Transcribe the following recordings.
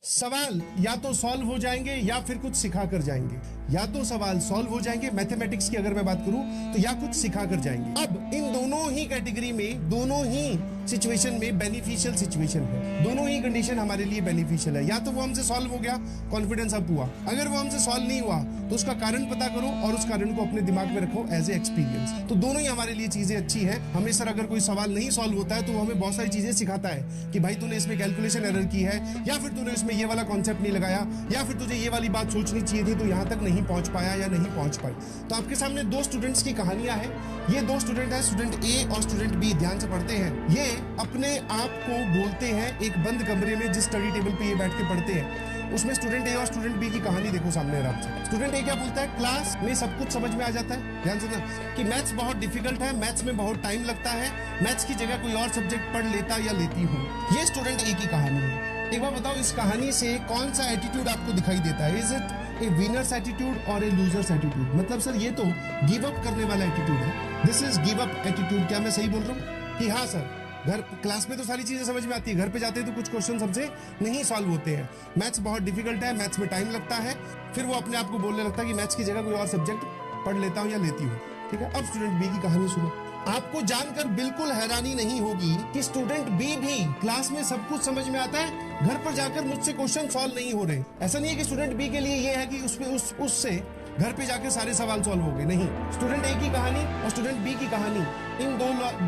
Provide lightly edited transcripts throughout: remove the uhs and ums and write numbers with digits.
सवाल या तो सॉल्व हो जाएंगे या फिर कुछ सिखा कर जाएंगे। या तो सवाल सॉल्व हो जाएंगे, मैथमेटिक्स की अगर मैं बात करूं तो, या कुछ सिखा कर जाएंगे। अब इन दोनों ही कैटेगरी में, दोनों ही सिचुएशन में बेनिफिशियल सिचुएशन है। दोनों ही कंडीशन हमारे लिए बेनिफिशियल है। या तो वो हमसे सॉल्व हो गया, कॉन्फिडेंस अप हुआ। अगर वो हमसे सॉल्व नहीं हुआ तो उसका कारण पता करो और उस कारण को अपने दिमाग में रखो एज ए एक्सपीरियंस। तो दोनों ही हमारे लिए चीजें अच्छी हैं। हमें सर अगर कोई सवाल नहीं सॉल्व होता है तो वो हमें बहुत सारी चीजें सिखाता है कि भाई तूने इसमें कैलकुलेशन एरर की है, या फिर तूने इसमें ये वाला कॉन्सेप्ट नहीं लगाया, या फिर तुझे ये वाली बात सोचनी चाहिए थी, तो यहाँ तक नहीं पहुंच पाया या नहीं पहुंच पाई। तो आपके सामने दो स्टूडेंट्स की कहानियां हैं। ये दो स्टूडेंट है, स्टूडेंट ए और स्टूडेंट बी। ध्यान से पढ़ते हैं। ये अपने आप को बोलते हैं एक बंद कमरे में, जिस स्टडी टेबल पे ये बैठ के पढ़ते हैं उसमें स्टूडेंट ए और स्टूडेंट बी की कहानी देखो सामने आराम से। स्टूडेंट ए क्या बोलता है, क्लास में सब कुछ समझ में आ जाता है। ध्यान से ना, कि मैथ्स बहुत डिफिकल्ट है, मैथ्स में बहुत टाइम लगता है, मैथ्स की जगह कोई और सब्जेक्ट पढ़ लेता या लेती हूँ। ये स्टूडेंट ए की कहानी है। एक बार बताओ, इस कहानी से कौन सा एटीट्यूड आपको दिखाई देता है? Is it A winners attitude और ए लूजर्स एटीट्यूड? मतलब सर ये तो गिव अप करने वाला एटीट्यूड है। This is give up attitude. क्या मैं सही बोल रहा हूँ कि हाँ सर, घर क्लास में तो सारी चीजें समझ में आती है, घर पे जाते हैं तो कुछ क्वेश्चन हमसे नहीं सॉल्व होते हैं, मैथ्स बहुत डिफिकल्ट है, मैथ्स में टाइम लगता है, फिर वो अपने आप को बोलने लगता है कि मैथ्स की जगह कोई और सब्जेक्ट पढ़ लेता हूँ या लेती हूँ। ठीक है, अब स्टूडेंट बी की कहानी सुनो। आपको जानकर बिल्कुल हैरानी नहीं होगी कि स्टूडेंट बी भी क्लास में सब कुछ समझ में आता है, घर पर जाकर मुझसे क्वेश्चन सॉल्व नहीं हो रहे। ऐसा नहीं है कि स्टूडेंट बी के लिए ये है कि उससे घर पे जाकर सारे सवाल सॉल्व हो गए, नहीं। स्टूडेंट ए की कहानी और स्टूडेंट बी की कहानी इन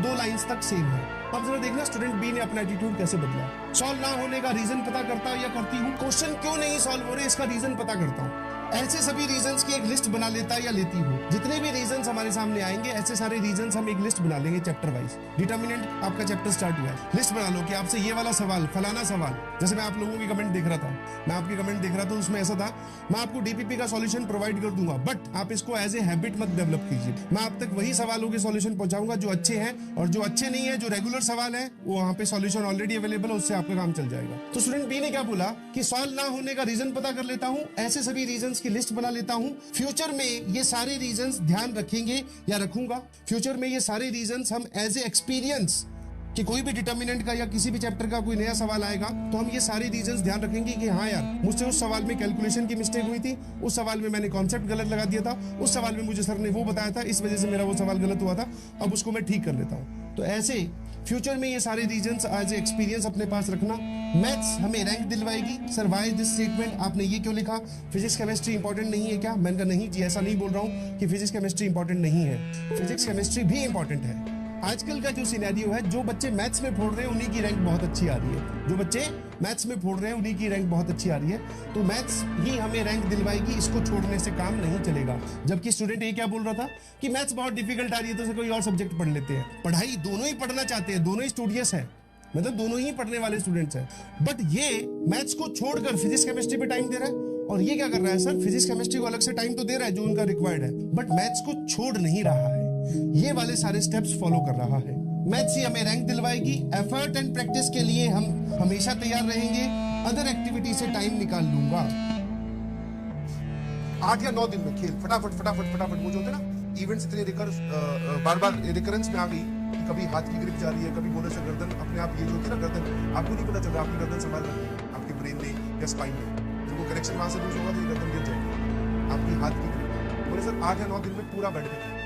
दो लाइंस तक सेम है। अब जरा देखना स्टूडेंट बी ने अपना एटीट्यूड कैसे बदला। सॉल्व ना होने का रीजन पता करता या करती हूँ, क्वेश्चन क्यों नहीं सॉल्व हो रहे इसका रीजन पता करता हूँ। ऐसे सभी रीजंस की एक लिस्ट बना लेता या लेती हूँ। जितने भी रीजंस हमारे सामने आएंगे, ऐसे सारे रीजंस हम एक लिस्ट बना लेंगे चैप्टर वाइज। डिटर्मिनेंट आपका चैप्टर स्टार्ट हुआ है, लिस्ट बना लो कि आपसे ये वाला सवाल, फलाना सवाल। जैसे मैं आप लोगों की कमेंट देख रहा था, मैं आपकी कमेंट देख रहा था, उसमें ऐसा था, मैं आपको डीपीपी का सॉल्यूशन प्रोवाइड कर दूंगा, बट आप इसको एज ए हैबिट मत डेवलप कीजिए। मैं आप तक वही सवालों के सॉल्यूशन पहुंचाऊंगा जो अच्छे हैं, और जो अच्छे नहीं है, जो रेगुलर सवाल है, वो वहां पे सॉल्यूशन ऑलरेडी अवेलेबल है, उससे आपका काम चल जाएगा। तो स्टूडेंट बी ने क्या बोला कि सॉल्व ना होने का रीजन पता कर लेता हूँ, ऐसे सभी रीजंस की लिस्ट बना लेता हूँ। फ्यूचर में ये सारे रीजंस ध्यान रखेंगे या रखूंगा। फ्यूचर में ये सारे रीजंस हम एज ए एक्सपीरियंस कि कोई भी डिटर्मिनेंट का या किसी भी चैप्टर का कोई नया सवाल आएगा तो हम ये सारे रीजंस ध्यान रखेंगे कि हाँ यार, मुझसे उस सवाल में कैलकुलेशन की मिस्टेक हुई थी, उस सवाल में मैंने कॉन्सेप्ट गलत लगा दिया था, उस सवाल में मुझे सर ने वो बताया था, इस वजह से मेरा वो सवाल गलत हुआ था, अब उसको मैं ठीक कर लेता हूँ। तो ऐसे फ्यूचर में ये सारे रीजंस एज ए एक्सपीरियंस अपने पास रखना। मैथ्स हमें रैंक दिलवाएगी। सर व्हाई दिस स्टेटमेंट, आपने ये क्यों लिखा, फिजिक्स केमिस्ट्री इंपॉर्टेंट नहीं है क्या? मैंने कहा नहीं जी, ऐसा नहीं बोल रहा हूँ कि फिजिक्स केमिस्ट्री इंपॉर्टेंट नहीं है, फिजिक्स केमिस्ट्री भी इंपॉर्टेंट है। आजकल का जो सिनेरियो है, जो बच्चे मैथ्स में फोड़ रहे हैं उन्हीं की रैंक बहुत अच्छी आ रही है। जो बच्चे मैथ्स में फोड़ रहे हैं उन्हीं की रैंक बहुत अच्छी आ रही है। तो मैथ्स ही हमें रैंक दिलवाएगी, इसको छोड़ने से काम नहीं चलेगा। जबकि स्टूडेंट ये क्या बोल रहा था कि मैथ्स बहुत डिफिकल्ट आ रही है तो कोई और सब्जेक्ट पढ़ लेते हैं। पढ़ाई दोनों ही पढ़ना चाहते हैं, दोनों ही स्टूडियस है, मतलब दोनों ही पढ़ने वाले स्टूडेंट्स हैं। बट ये मैथ्स को छोड़कर फिजिक्स केमिस्ट्री पे टाइम दे रहा है, और ये क्या कर रहा है सर, फिजिक्स केमिस्ट्री को अलग से टाइम तो दे रहा है जो उनका रिक्वायर्ड है, बट मैथ्स को छोड़ नहीं रहा है। ये वाले सारे स्टेप्स फॉलो कर रहा है। मैथ्स ही हमें रैंक दिलवाएगी। एफर्ट एंड प्रैक्टिस के लिए हम हमेशा तैयार रहेंगे। अदर एक्टिविटी से टाइम निकाल लूंगा। 8 या 9 दिन में खेल फटाफट फटाफट फटाफट, वो जो होते हैं ना इवेंट्स, इतने बार बार रिकरेंस में आ गई कि कभी हाथ की ग्रिप जा रही है, कभी बोले से गर्दन अपने आप, ये जो होती है ना गर्दन, आपको नहीं पता चल रहा, आपकी गर्दन संभाल रही है आपके ब्रेन ने या स्पाइन में। जब वो कनेक्शन वहां से लूज होगा तो ये गर्दन गिर जाएगी, आपकी हाथ की ग्रिप। बोले सर 8 या 9 दिन में पूरा बैठ गया।